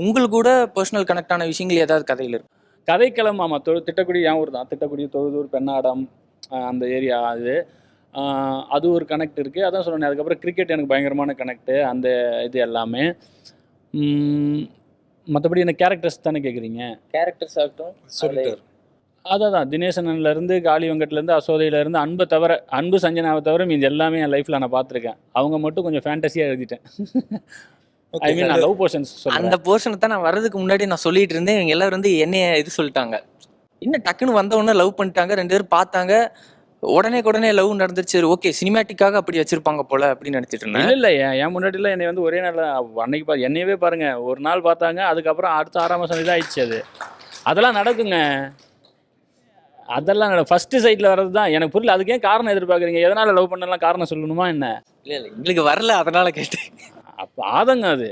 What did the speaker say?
உங்களுக்கு கூட personal connect ஆன விஷயங்கள் ஏதாவது கதையில் இருக்கு? கதைக்களம் ஆமாம். திட்டக்குடி என் ஊர் தான். திட்டக்குடி, தொழுதூர், பெண்ணாடம், அந்த ஏரியா அது. அது ஒரு கனெக்ட் இருக்குது. அதான் சொன்னேன். அதுக்கப்புறம் கிரிக்கெட் எனக்கு பயங்கரமான கனெக்ட்டு. அந்த இது எல்லாமே. மற்றபடி என்ன கேரக்டர்ஸ் தானே கேட்குறீங்க? கேரக்டர்ஸ் ஆகட்டும் சொல்லிட்டார். அதான் தினேசனன்லேருந்து, காளி வெங்கட்லேருந்து, அசோதையிலேருந்து, அன்பை தவிர, அன்பு சஞ்சனாவை தவிர மீது எல்லாமே என் லைஃப்பில் நான் பார்த்துருக்கேன். அவங்க மட்டும் கொஞ்சம் ஃபேண்டஸியாக எழுதிட்டேன். ஐ மீன் நான் லவ் போர்ஷன்ஸ் அந்த சொல்கிறேன். போர்ஷனை தான் நான் வர்றதுக்கு முன்னாடி நான் சொல்லிட்டு இருந்தேன். இவங்க எல்லாரும் வந்து என்னைய இது சொல்லிட்டாங்க, இன்னும் டக்குன்னு வந்த உடனே லவ் பண்ணிட்டாங்க, 2 பேரும் பார்த்தாங்க, உடனே லவ் நடந்துச்சு, ஓகே சினிமேட்டிக்காக அப்படி வச்சிருப்பாங்க போல அப்படின்னு நினைச்சிட்டு இருந்தேன். இல்லை என் முன்னாடிலாம் என்னை வந்து ஒரே நாள் அன்னைக்கு என்னையவே பாருங்க, ஒரு நாள் பார்த்தாங்க, அதுக்கப்புறம் அடுத்த 6ஆம் மாதம் இதாகிடுச்சு. அதெல்லாம் நடக்குங்க. அதெல்லாம் ஃபர்ஸ்ட் சைட்டில் வர்றது தான் எனக்கு புரியல. அதுக்கு ஏன் காரணம் எதிர்பார்க்குறீங்க? எதனால் லவ் பண்ணலாம் காரணம் சொல்லணுமா என்ன? இல்லை எங்களுக்கு வரல, அதனால கேட்டேன். அப்போ ஆதங்க அது.